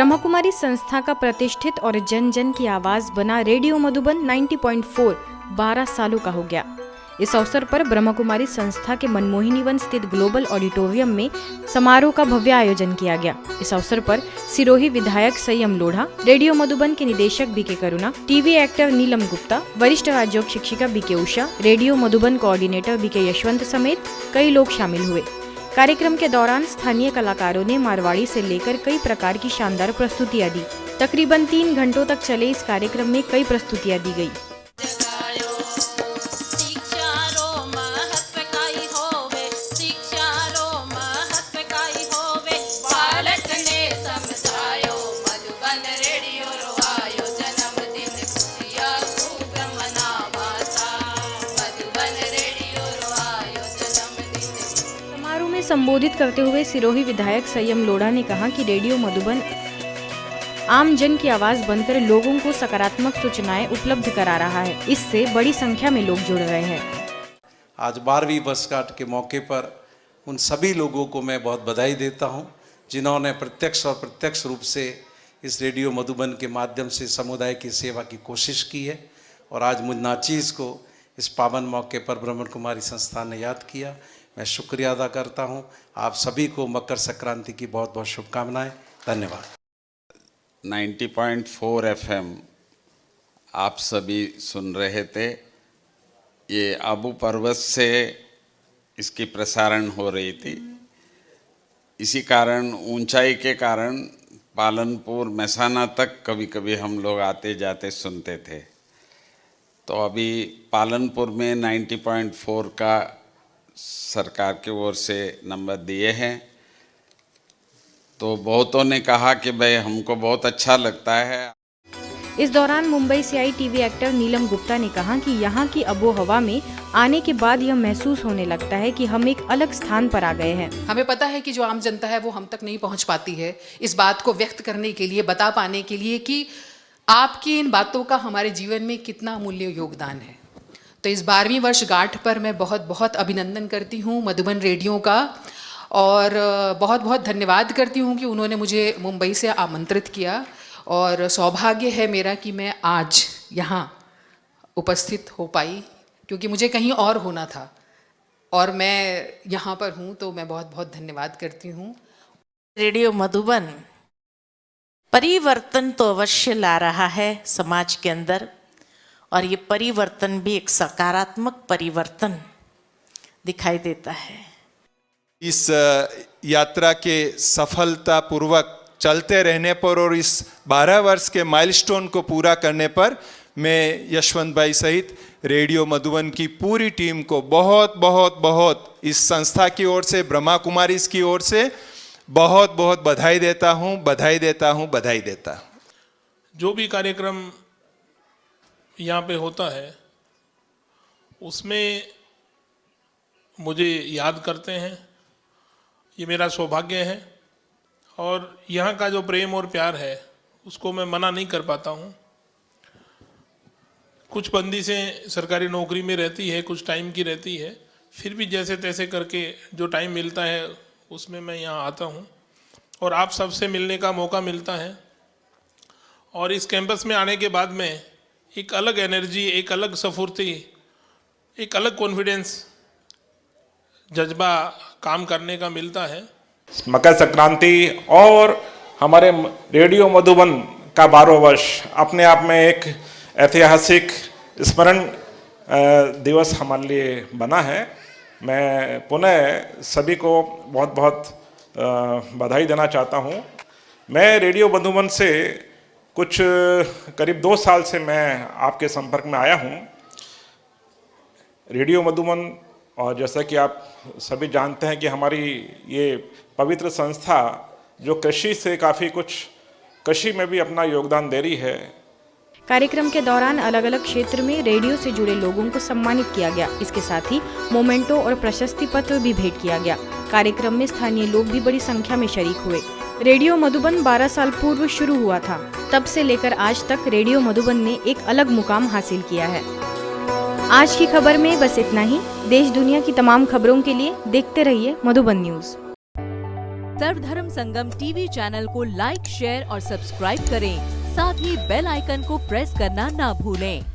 ब्रह्मकुमारी संस्था का प्रतिष्ठित और जन जन की आवाज बना रेडियो मधुबन 90.4 12 सालों का हो गया। इस अवसर पर ब्रह्मकुमारी संस्था के मनमोहिनी वन स्थित ग्लोबल ऑडिटोरियम में समारोह का भव्य आयोजन किया गया। इस अवसर पर सिरोही विधायक संयम लोढ़ा, रेडियो मधुबन के निदेशक BK Karuna, TV actor Neelam Gupta, वरिष्ठ राज्योग शिक्षिका BK Usha, radio Madhuban coordinator BK Yashwant समेत कई लोग शामिल हुए। कार्यक्रम के दौरान स्थानीय कलाकारों ने मारवाड़ी से लेकर कई प्रकार की शानदार प्रस्तुतियां दी। तकरीबन 3 घंटों तक चले इस कार्यक्रम में कई प्रस्तुतियां दी गई। संबोधित करते हुए सिरोही विधायक संयम लोढ़ा ने कहा कि रेडियो मधुबन आम जन की आवाज बनकर लोगों को सकारात्मक सूचनाएं उपलब्ध करा रहा है। इससे बड़ी संख्या में लोग जुड़ रहे हैं। आज 12वीं वर्षगांठ के मौके पर उन सभी लोगों को मैं बहुत बधाई देता हूं, जिन्होंने प्रत्यक्ष और प्रत्यक्ष रूप से इस रेडियो मधुबन के माध्यम से समुदाय की सेवा की कोशिश की है। और आज मुझ नाचीज को इस पावन मौके पर ब्रह्मकुमारी संस्थान ने याद किया। मैं शुक्रिया अदा करता हूं। आप सभी को मकर संक्रांति की बहुत बहुत शुभकामनाएं। धन्यवाद। 90.4 FM आप सभी सुन रहे थे। ये आबू पर्वत से इसकी प्रसारण हो रही थी। इसी कारण ऊंचाई के कारण पालनपुर मैसाना तक कभी कभी हम लोग आते जाते सुनते थे। तो अभी पालनपुर में 90.4 का सरकार की ओर से नंबर दिए हैं। तो बहुतों ने कहा कि भाई हमको बहुत अच्छा लगता है। इस दौरान मुंबई से आई टीवी एक्टर नीलम गुप्ता ने कहा कि यहाँ की आबो हवा में आने के बाद यह महसूस होने लगता है कि हम एक अलग स्थान पर आ गए हैं। हमें पता है कि जो आम जनता है वो हम तक नहीं पहुँच पाती है। इस बात को व्यक्त करने के लिए, बता पाने के लिए कि आपकी इन बातों का हमारे जीवन में कितना अमूल्य योगदान है। तो इस 12वीं वर्षगांठ पर मैं बहुत बहुत अभिनंदन करती हूँ मधुबन रेडियो का, और बहुत बहुत धन्यवाद करती हूँ कि उन्होंने मुझे मुंबई से आमंत्रित किया। और सौभाग्य है मेरा कि मैं आज यहाँ उपस्थित हो पाई, क्योंकि मुझे कहीं और होना था और मैं यहाँ पर हूँ। तो मैं बहुत बहुत धन्यवाद करती हूँ। रेडियो मधुबन परिवर्तन तो अवश्य ला रहा है समाज के अंदर, और ये परिवर्तन भी एक सकारात्मक परिवर्तन दिखाई देता है। इस यात्रा के सफलतापूर्वक चलते रहने पर और इस 12 वर्ष के माइलस्टोन को पूरा करने पर मैं यशवंत भाई सहित रेडियो मधुबन की पूरी टीम को बहुत बहुत बहुत इस संस्था की ओर से, ब्रह्मा कुमारीज की ओर से बहुत बहुत बधाई देता हूँ, बधाई देता हूँ, बधाई देता हूँ। जो भी कार्यक्रम यहाँ पे होता है उसमें मुझे याद करते हैं, ये मेरा सौभाग्य है। और यहाँ का जो प्रेम और प्यार है उसको मैं मना नहीं कर पाता हूँ। कुछ बंदिशें सरकारी नौकरी में रहती है, कुछ टाइम की रहती है, फिर भी जैसे तैसे करके जो टाइम मिलता है उसमें मैं यहाँ आता हूँ और आप सबसे मिलने का मौका मिलता है। और इस कैंपस में आने के बाद में एक अलग एनर्जी, एक अलग स्फूर्ति, एक अलग कॉन्फिडेंस, जज्बा काम करने का मिलता है। मकर संक्रांति और हमारे रेडियो मधुबन का 12 वर्ष अपने आप में एक ऐतिहासिक स्मरण दिवस हमारे लिए बना है। मैं पुनः सभी को बहुत बहुत बधाई देना चाहता हूँ। मैं रेडियो मधुबन से कुछ करीब 2 साल से मैं आपके संपर्क में आया हूँ। रेडियो मधुबन, और जैसा कि आप सभी जानते हैं कि हमारी ये पवित्र संस्था जो कृषि से काफ़ी कुछ कृषि में भी अपना योगदान दे रही है। कार्यक्रम के दौरान अलग अलग क्षेत्र में रेडियो से जुड़े लोगों को सम्मानित किया गया। इसके साथ ही मोमेंटो और प्रशस्ति पत्र भी भेंट किया गया। कार्यक्रम में स्थानीय लोग भी बड़ी संख्या में शरीक हुए। रेडियो मधुबन 12 साल पूर्व शुरू हुआ था। तब से लेकर आज तक रेडियो मधुबन ने एक अलग मुकाम हासिल किया है। आज की खबर में बस इतना ही। देश दुनिया की तमाम खबरों के लिए देखते रहिए मधुबन न्यूज। सर्वधर्म संगम टीवी चैनल को लाइक, शेयर और सब्सक्राइब करें। साथ ही बेल आइकन को प्रेस करना ना भूलें।